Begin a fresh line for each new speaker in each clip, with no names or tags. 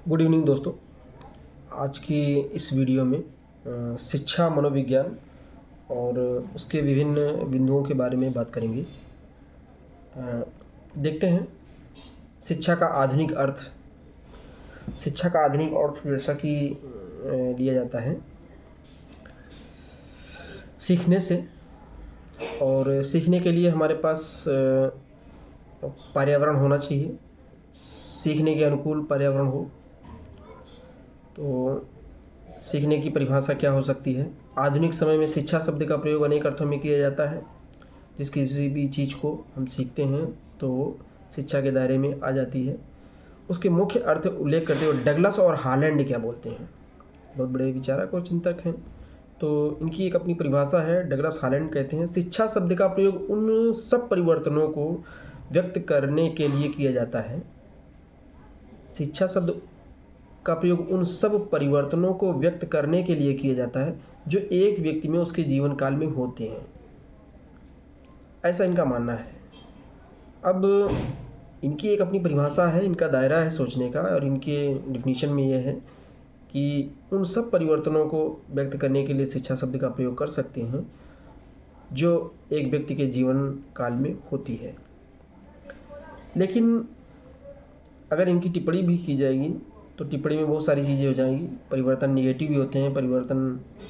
Good evening दोस्तों। आज की इस वीडियो में शिक्षा मनोविज्ञान और उसके विभिन्न बिंदुओं के बारे में बात करेंगे। देखते हैं शिक्षा का आधुनिक अर्थ। शिक्षा का आधुनिक अर्थ जैसा कि लिया जाता है सीखने से, और सीखने के लिए हमारे पास पर्यावरण होना चाहिए। सीखने के अनुकूल पर्यावरण हो तो सीखने की परिभाषा क्या हो सकती है। आधुनिक समय में शिक्षा शब्द का प्रयोग अनेक अर्थों में किया जाता है। जिस किसी भी चीज़ को हम सीखते हैं तो शिक्षा के दायरे में आ जाती है। उसके मुख्य अर्थ उल्लेख करते हुए डगलस और हालैंड क्या बोलते हैं। बहुत बड़े विचारक और चिंतक हैं, तो इनकी एक अपनी परिभाषा है। डगलस हालैंड कहते हैं, शिक्षा शब्द का प्रयोग उन सब परिवर्तनों को व्यक्त करने के लिए किया जाता है। शिक्षा शब्द का प्रयोग उन सब परिवर्तनों को व्यक्त करने के लिए किया जाता है जो एक व्यक्ति में उसके जीवन काल में होते हैं, ऐसा इनका मानना है। अब इनकी एक अपनी परिभाषा है, इनका दायरा है सोचने का, और इनके डिफिनीशन में यह है कि उन सब परिवर्तनों को व्यक्त करने के लिए शिक्षा शब्द का प्रयोग कर सकते हैं जो एक व्यक्ति के जीवन काल में होती है। लेकिन अगर इनकी टिप्पणी भी की जाएगी तो टिप्पणी में बहुत सारी चीज़ें हो जाएंगी। परिवर्तन निगेटिव भी होते हैं, परिवर्तन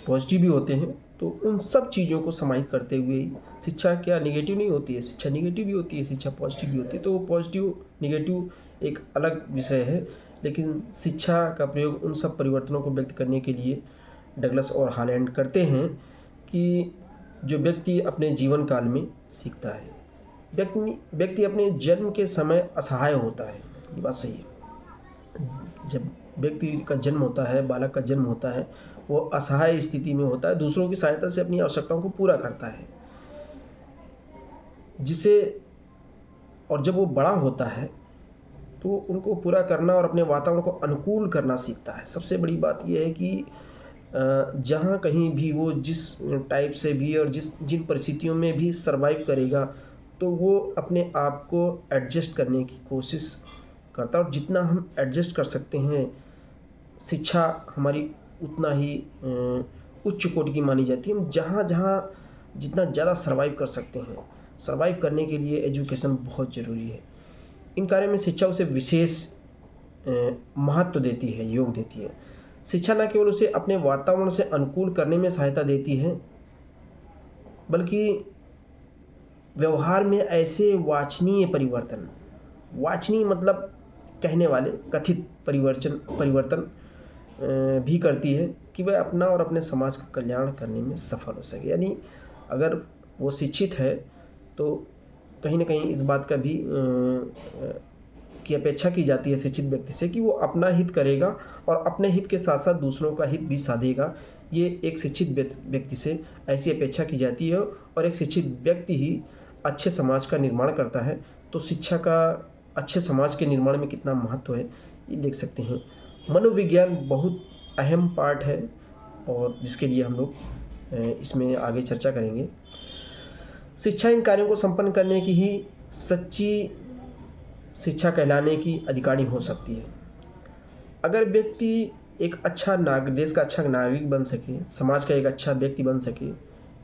पॉजिटिव भी होते हैं। तो उन सब चीज़ों को समाहित करते हुए शिक्षा क्या निगेटिव नहीं होती है, शिक्षा निगेटिव भी होती है, शिक्षा पॉजिटिव भी होती है। तो पॉजिटिव निगेटिव एक अलग विषय है, लेकिन शिक्षा का प्रयोग उन सब परिवर्तनों को व्यक्त करने के लिए डगलस और हालैंड करते हैं कि जो व्यक्ति अपने जीवन काल में सीखता है। व्यक्ति अपने जन्म के समय असहाय होता है, ये बात सही है। जब व्यक्ति का जन्म होता है, बालक का जन्म होता है, वो असहाय स्थिति में होता है, दूसरों की सहायता से अपनी आवश्यकताओं को पूरा करता है, और जब वो बड़ा होता है तो उनको पूरा करना और अपने वातावरण को अनुकूल करना सीखता है। सबसे बड़ी बात यह है कि जहाँ कहीं भी वो जिस टाइप से भी और जिन परिस्थितियों में भी सर्वाइव करेगा तो वो अपने आप को एडजस्ट करने की कोशिश करता है। और जितना हम एडजस्ट कर सकते हैं, शिक्षा हमारी उतना ही उच्च कोटि की मानी जाती है। हम जहाँ जितना ज़्यादा सर्वाइव कर सकते हैं, सर्वाइव करने के लिए एजुकेशन बहुत ज़रूरी है। इन कार्यों में शिक्षा उसे विशेष महत्व देती है, योग देती है। शिक्षा न केवल उसे अपने वातावरण से अनुकूल करने में सहायता देती है, बल्कि व्यवहार में ऐसे वांछनीय परिवर्तन, वांछनीय मतलब कहने वाले कथित परिवर्तन भी करती है कि वह अपना और अपने समाज का कल्याण करने में सफल हो सके। यानी अगर वो शिक्षित है तो कहीं ना कहीं इस बात का भी की अपेक्षा की जाती है शिक्षित व्यक्ति से कि वो अपना हित करेगा और अपने हित के साथ साथ दूसरों का हित भी साधेगा। ये एक शिक्षित व्यक्ति से ऐसी अपेक्षा की जाती है, और एक शिक्षित व्यक्ति ही अच्छे समाज का निर्माण करता है। तो शिक्षा का अच्छे समाज के निर्माण में कितना महत्व है ये देख सकते हैं। मनोविज्ञान बहुत अहम पार्ट है, और जिसके लिए हम लोग इसमें आगे चर्चा करेंगे। शिक्षा इन कार्यों को संपन्न करने की ही सच्ची शिक्षा कहलाने की अधिकारी हो सकती है। अगर व्यक्ति एक अच्छा देश का अच्छा नागरिक बन सके, समाज का एक अच्छा व्यक्ति बन सके,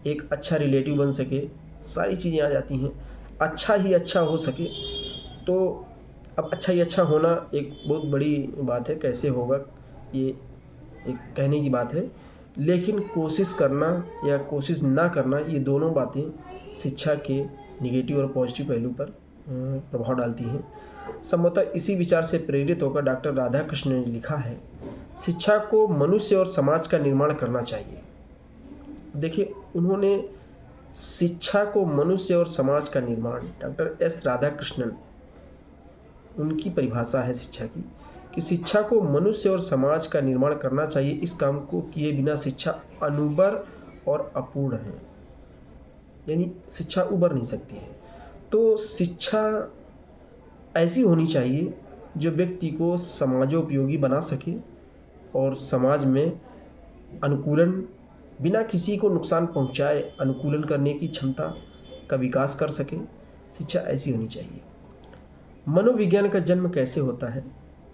एक अच्छा रिलेटिव बन सके, सारी चीज़ें आ जाती हैं। अच्छा ही अच्छा हो सके तो अब अच्छा ही अच्छा होना एक बहुत बड़ी बात है, कैसे होगा ये एक कहने की बात है, लेकिन कोशिश करना या कोशिश ना करना, ये दोनों बातें शिक्षा के निगेटिव और पॉजिटिव पहलू पर प्रभाव डालती हैं। संभवतः इसी विचार से प्रेरित होकर डॉक्टर राधाकृष्ण ने लिखा है, शिक्षा को मनुष्य और समाज का निर्माण करना चाहिए। देखिए, उन्होंने शिक्षा को मनुष्य और समाज का निर्माण, डॉक्टर एस राधाकृष्णन, उनकी परिभाषा है शिक्षा की कि शिक्षा को मनुष्य और समाज का निर्माण करना चाहिए। इस काम को किए बिना शिक्षा अनुबर और अपूर्ण है, यानी शिक्षा उबर नहीं सकती है। तो शिक्षा ऐसी होनी चाहिए जो व्यक्ति को समाजोपयोगी बना सके और समाज में अनुकूलन, बिना किसी को नुकसान पहुंचाए अनुकूलन करने की क्षमता का विकास कर सके। शिक्षा ऐसी होनी चाहिए। मनोविज्ञान का जन्म कैसे होता है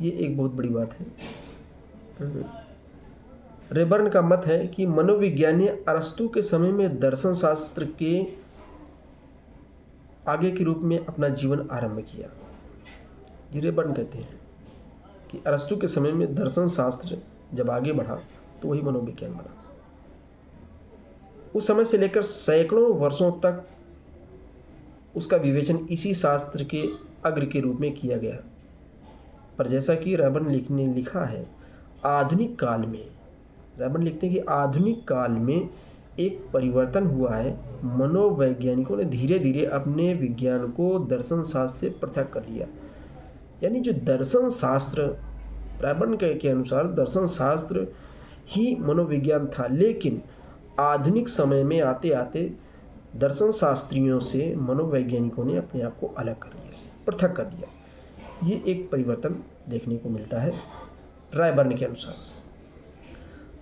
ये एक बहुत बड़ी बात है। रेबर्न का मत है कि मनोविज्ञान ने अरस्तु के समय में दर्शन शास्त्र के आगे के रूप में अपना जीवन आरंभ किया। ये रेबर्न कहते हैं कि अरस्तु के समय में दर्शन शास्त्र जब आगे बढ़ा तो वही मनोविज्ञान बना। उस समय से लेकर सैकड़ों वर्षों तक उसका विवेचन इसी शास्त्र के अग्र के रूप में किया गया। पर जैसा कि रेबर्न ने लिखा है, आधुनिक काल में, रेबर्न लिखते हैं कि आधुनिक काल में एक परिवर्तन हुआ है। मनोवैज्ञानिकों ने धीरे धीरे अपने विज्ञान को दर्शन शास्त्र से पृथक कर लिया। यानी जो दर्शन शास्त्र, रेबर्न के अनुसार दर्शन शास्त्र ही मनोविज्ञान था, लेकिन आधुनिक समय में आते आते दर्शन शास्त्रियों से मनोवैज्ञानिकों ने अपने आप को अलग कर लिया, पृथक कर लिया। ये एक परिवर्तन देखने को मिलता है रायबर्न के अनुसार।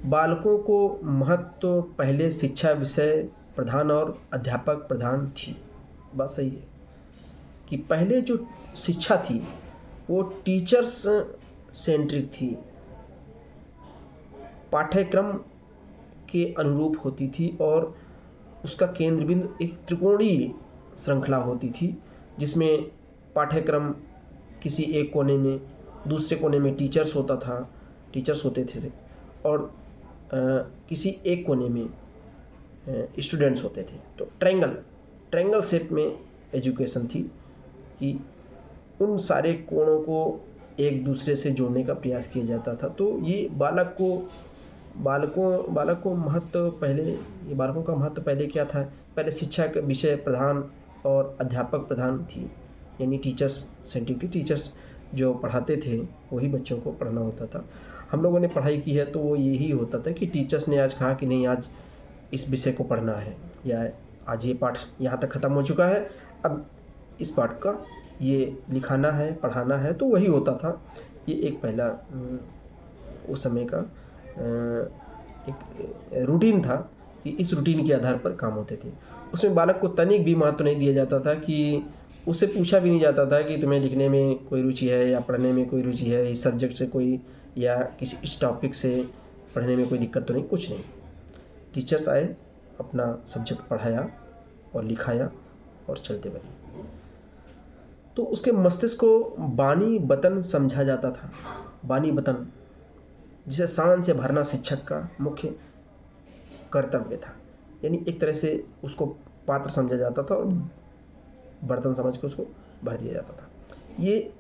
बालकों को महत्व पहले शिक्षा विषय प्रधान और अध्यापक प्रधान थी। बात सही है कि पहले जो शिक्षा थी वो टीचर्स सेंट्रिक थी, पाठ्यक्रम के अनुरूप होती थी और उसका केंद्र बिंदु एक त्रिकोणीय श्रृंखला होती थी, जिसमें पाठ्यक्रम किसी एक कोने में, दूसरे कोने में टीचर्स होते थे और किसी एक कोने में स्टूडेंट्स होते थे। तो ट्रायंगल शेप में एजुकेशन थी कि उन सारे कोणों को एक दूसरे से जोड़ने का प्रयास किया जाता था। तो ये बालकों का महत्व पहले क्या था? पहले शिक्षा का विषय प्रधान और अध्यापक प्रधान थी, यानी टीचर्स सेंट्रिक थी। टीचर्स जो पढ़ाते थे वही बच्चों को पढ़ना होता था। हम लोगों ने पढ़ाई की है तो वो यही होता था कि टीचर्स ने आज कहा कि नहीं, आज इस विषय को पढ़ना है, या आज ये पाठ यहाँ तक ख़त्म हो चुका है, अब इस पाठ का ये लिखाना है, पढ़ाना है, तो वही होता था। ये एक पहला उस समय का एक रूटीन था कि इस रूटीन के आधार पर काम होते थे। उसमें बालक को तनिक भी महत्व नहीं दिया जाता था, कि उससे पूछा भी नहीं जाता था कि तुम्हें लिखने में कोई रुचि है या पढ़ने में कोई रुचि है, इस सब्जेक्ट से कोई या किसी इस टॉपिक से पढ़ने में कोई दिक्कत तो नहीं, कुछ नहीं। टीचर्स आए, अपना सब्जेक्ट पढ़ाया और लिखाया और चलते बने। तो उसके मस्तिष्क को बानी बतन समझा जाता था। बानी बतन जिसे शान से भरना शिक्षक का मुख्य कर्तव्य था, यानी एक तरह से उसको पात्र समझा जाता था और बर्तन समझ के उसको भर दिया जाता था। ये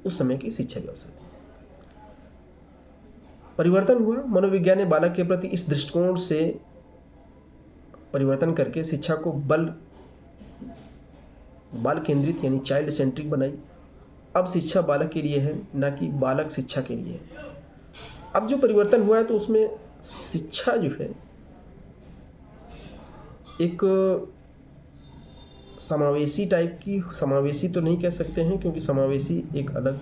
उस समय की शिक्षा व्यवस्था थी। परिवर्तन हुआ, मनोविज्ञान ने बालक के प्रति इस दृष्टिकोण से परिवर्तन करके शिक्षा को बाल केंद्रित यानी चाइल्ड सेंट्रिक बनाई। अब शिक्षा बालक के लिए है, ना कि बालक शिक्षा के लिए है। अब जो परिवर्तन हुआ है तो उसमें शिक्षा जो है एक समावेशी टाइप की, समावेशी तो नहीं कह सकते हैं क्योंकि समावेशी एक अलग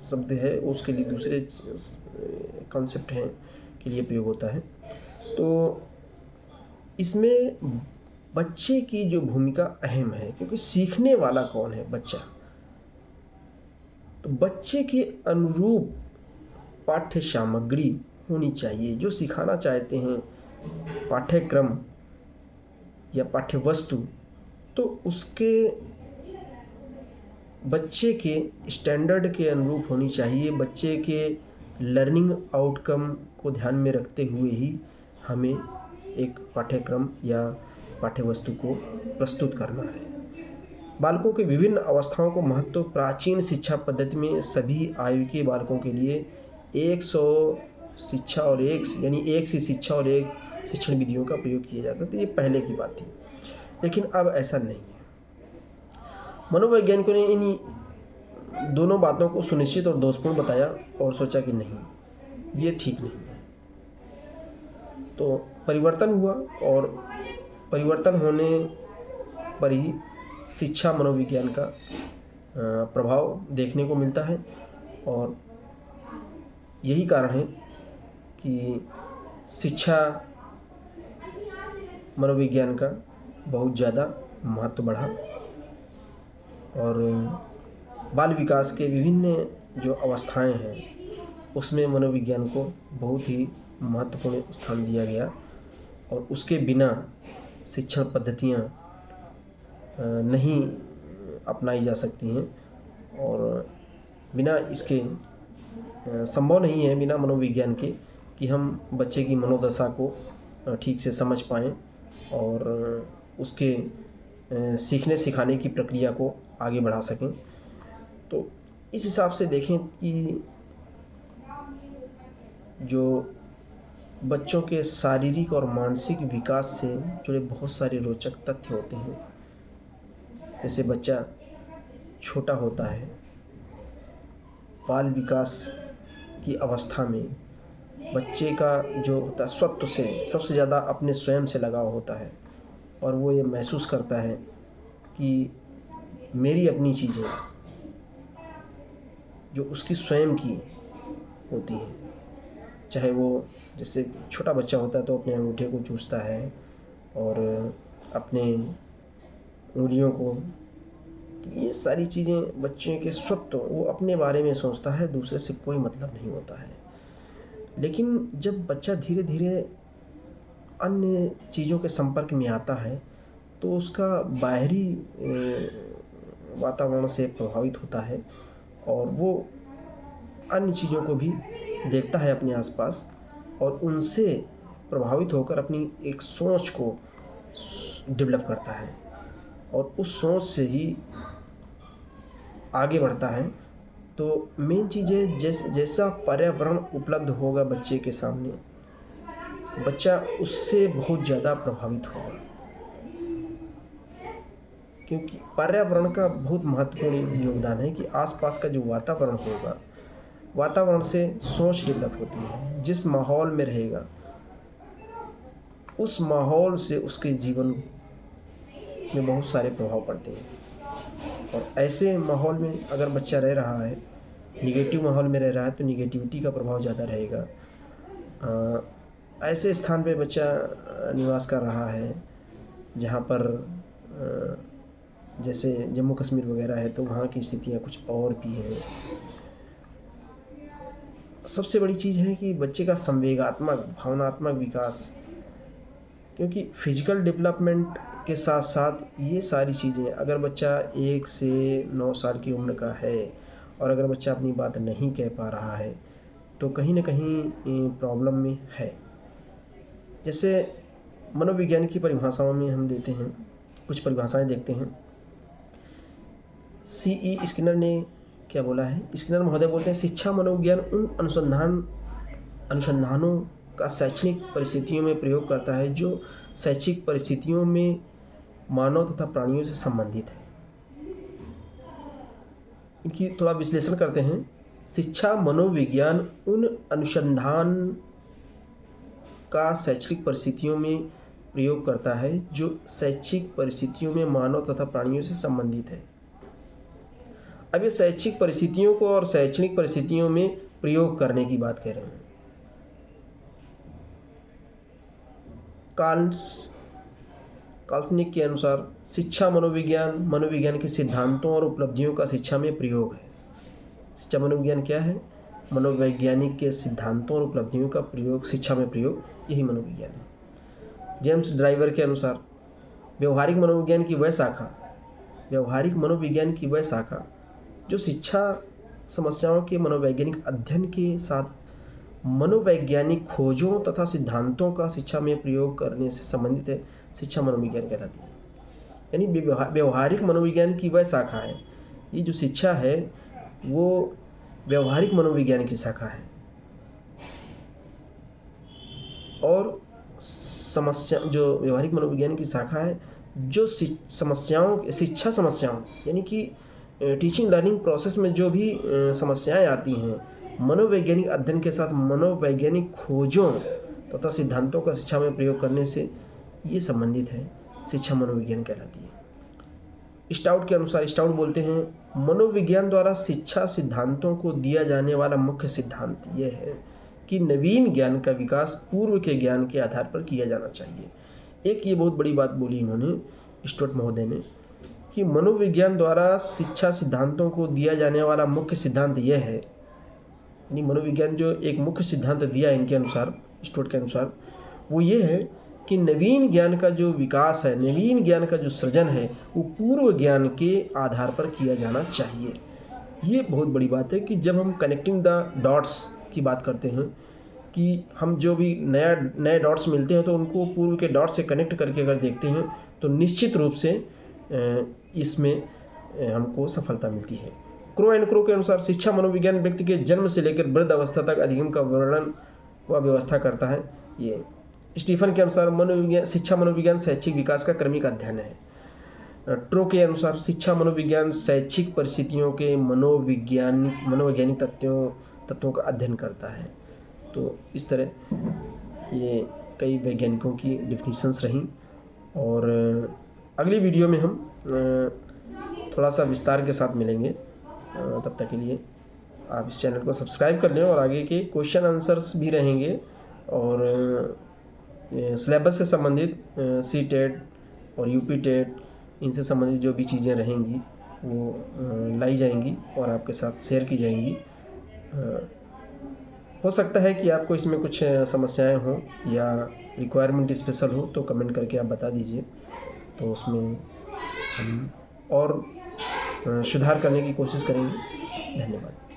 शब्द है, उसके लिए दूसरे कॉन्सेप्ट हैं के लिए प्रयोग होता है। तो इसमें बच्चे की जो भूमिका अहम है, क्योंकि सीखने वाला कौन है? बच्चा। तो बच्चे के अनुरूप पाठ्य सामग्री होनी चाहिए। जो सिखाना चाहते हैं पाठ्यक्रम या पाठ्य वस्तु, तो उसके बच्चे के स्टैंडर्ड के अनुरूप होनी चाहिए। बच्चे के लर्निंग आउटकम को ध्यान में रखते हुए ही हमें एक पाठ्यक्रम या पाठ्य वस्तु को प्रस्तुत करना है। बालकों के विभिन्न अवस्थाओं को महत्व प्राचीन शिक्षा पद्धति में सभी आयु के बालकों के लिए 100 शिक्षा और एक सी शिक्षा और एक शिक्षण विधियों का प्रयोग किया जाता था। ये पहले की बात थी, लेकिन अब ऐसा नहीं है। मनोवैज्ञानिकों ने इन दोनों बातों को सुनिश्चित और दोषपूर्ण बताया और सोचा कि नहीं, ये ठीक नहीं है। तो परिवर्तन हुआ और परिवर्तन होने पर ही शिक्षा मनोविज्ञान का प्रभाव देखने को मिलता है, और यही कारण है कि शिक्षा मनोविज्ञान का बहुत ज़्यादा महत्व बढ़ा और बाल विकास के विभिन्न जो अवस्थाएं हैं उसमें मनोविज्ञान को बहुत ही महत्वपूर्ण स्थान दिया गया और उसके बिना शिक्षण पद्धतियाँ नहीं अपनाई जा सकती हैं और बिना इसके संभव नहीं है बिना मनोविज्ञान के कि हम बच्चे की मनोदशा को ठीक से समझ पाएँ और उसके सीखने सिखाने की प्रक्रिया को आगे बढ़ा सकें। तो इस हिसाब से देखें कि जो बच्चों के शारीरिक और मानसिक विकास से जुड़े बहुत सारे रोचक तथ्य होते हैं। जैसे बच्चा छोटा होता है, बाल विकास की अवस्था में बच्चे का जो होता है स्वत्व से सबसे ज़्यादा अपने स्वयं से लगाव होता है और वो ये महसूस करता है कि मेरी अपनी चीज़ें जो उसकी स्वयं की होती हैं, चाहे वो जैसे छोटा बच्चा होता है तो अपने अंगूठे को चूसता है और अपने उंगलियों को, तो ये सारी चीज़ें बच्चे के स्वत्व वो अपने बारे में सोचता है, दूसरे से कोई मतलब नहीं होता है। लेकिन जब बच्चा धीरे धीरे अन्य चीज़ों के संपर्क में आता है तो उसका बाहरी वातावरण से प्रभावित होता है और वो अन्य चीज़ों को भी देखता है अपने आसपास और उनसे प्रभावित होकर अपनी एक सोच को डेवलप करता है और उस सोच से ही आगे बढ़ता है। तो मेन चीज़ है जैसा पर्यावरण उपलब्ध होगा बच्चे के सामने, बच्चा उससे बहुत ज़्यादा प्रभावित होगा, क्योंकि पर्यावरण का बहुत महत्वपूर्ण योगदान है कि आसपास का जो वातावरण होगा, वातावरण से सोच डेवलप होती है। जिस माहौल में रहेगा उस माहौल से उसके जीवन में बहुत सारे प्रभाव पड़ते हैं और ऐसे माहौल में अगर बच्चा रह रहा है, निगेटिव माहौल में रह रहा है तो निगेटिविटी का प्रभाव ज़्यादा रहेगा। ऐसे स्थान पे बच्चा निवास कर रहा है जहाँ पर जैसे जम्मू कश्मीर वगैरह है तो वहाँ की स्थितियाँ कुछ और भी हैं। सबसे बड़ी चीज़ है कि बच्चे का संवेगात्मक भावनात्मक विकास, क्योंकि फिजिकल डेवलपमेंट के साथ साथ ये सारी चीज़ें अगर बच्चा 1 से 9 साल की उम्र का है और अगर बच्चा अपनी बात नहीं कह पा रहा है तो कहीं ना कहीं प्रॉब्लम में है। जैसे मनोविज्ञान की परिभाषाओं में हम देते हैं, कुछ परिभाषाएं देखते हैं। C.E. स्किनर ने क्या बोला है? स्किनर महोदय बोलते हैं शिक्षा मनोविज्ञान उन अनुसंधानों का शैक्षणिक परिस्थितियों में प्रयोग करता है जो शैक्षिक परिस्थितियों में मानव तथा प्राणियों से संबंधित है। इनकी थोड़ा विश्लेषण करते हैं। शिक्षा मनोविज्ञान उन अनुसंधान का शैक्षिक परिस्थितियों में प्रयोग करता है जो शैक्षिक परिस्थितियों में मानव तथा प्राणियों से संबंधित है। अब ये शैक्षिक परिस्थितियों को और शैक्षणिक परिस्थितियों में प्रयोग करने की बात कह रहे हैं। काल्सनिक के अनुसार शिक्षा मनोविज्ञान के सिद्धांतों और उपलब्धियों का शिक्षा में प्रयोग है। शिक्षा मनोविज्ञान क्या है? मनोवैज्ञानिक के सिद्धांतों और उपलब्धियों का प्रयोग, शिक्षा में प्रयोग, यही मनोविज्ञान है। जेम्स ड्राइवर के अनुसार व्यवहारिक मनोविज्ञान की वह शाखा जो शिक्षा समस्याओं के मनोवैज्ञानिक अध्ययन के साथ मनोवैज्ञानिक खोजों तथा सिद्धांतों का शिक्षा में प्रयोग करने से संबंधित है, शिक्षा मनोविज्ञान कहलाती है। यानी व्यवहारिक मनोविज्ञान की वह शाखा है, ये जो शिक्षा है वो व्यवहारिक मनोविज्ञान की शाखा है और जो व्यवहारिक मनोविज्ञान की शाखा है जो शिक्षा समस्याओं यानी कि टीचिंग लर्निंग प्रोसेस में जो भी समस्याएं आती हैं, मनोवैज्ञानिक अध्ययन के साथ मनोवैज्ञानिक खोजों तथा सिद्धांतों का शिक्षा में प्रयोग करने से ये संबंधित है, शिक्षा मनोविज्ञान कहलाती है। स्टाउट के अनुसार, स्टाउट बोलते हैं मनोविज्ञान द्वारा शिक्षा सिद्धांतों को दिया जाने वाला मुख्य सिद्धांत ये है कि नवीन ज्ञान का विकास पूर्व के ज्ञान के आधार पर किया जाना चाहिए। एक ये बहुत बड़ी बात बोली इन्होंने, स्टाउट महोदय ने, कि मनोविज्ञान द्वारा शिक्षा सिद्धांतों को दिया जाने वाला मुख्य सिद्धांत यह है, यानी मनोविज्ञान जो एक मुख्य सिद्धांत दिया है इनके अनुसार, स्टोट के अनुसार, वो ये है कि नवीन ज्ञान का जो विकास है, नवीन ज्ञान का जो सृजन है, वो पूर्व ज्ञान के आधार पर किया जाना चाहिए। ये बहुत बड़ी बात है कि जब हम कनेक्टिंग द डॉट्स की बात करते हैं कि हम जो भी नए डॉट्स मिलते हैं तो उनको पूर्व के डॉट से कनेक्ट करके अगर देखते हैं तो निश्चित रूप से इसमें हमको सफलता मिलती है। क्रो एंड क्रो के अनुसार शिक्षा मनोविज्ञान व्यक्ति के जन्म से लेकर वृद्ध अवस्था तक अधिगम का वर्णन व व्यवस्था करता है। ये स्टीफन के अनुसार शिक्षा मनोविज्ञान शैक्षिक विकास का क्रमिक अध्ययन है। ट्रो के अनुसार शिक्षा मनोविज्ञान शैक्षिक परिस्थितियों के मनोवैज्ञानिक तत्वों का अध्ययन करता है। तो इस तरह ये कई वैज्ञानिकों की डिफिनीशंस रहीं, और अगली वीडियो में हम थोड़ा सा विस्तार के साथ मिलेंगे। तब तक के लिए आप इस चैनल को सब्सक्राइब कर लें, और आगे के क्वेश्चन आंसर्स भी रहेंगे, और सिलेबस से संबंधित सी टेट और यूपी टेट इनसे संबंधित जो भी चीज़ें रहेंगी वो लाई जाएंगी और आपके साथ शेयर की जाएंगी। हो सकता है कि आपको इसमें कुछ समस्याएं हों या रिक्वायरमेंट स्पेशल हो, तो कमेंट करके आप बता दीजिए, तो उसमें हम और सुधार करने की कोशिश करेंगे। धन्यवाद।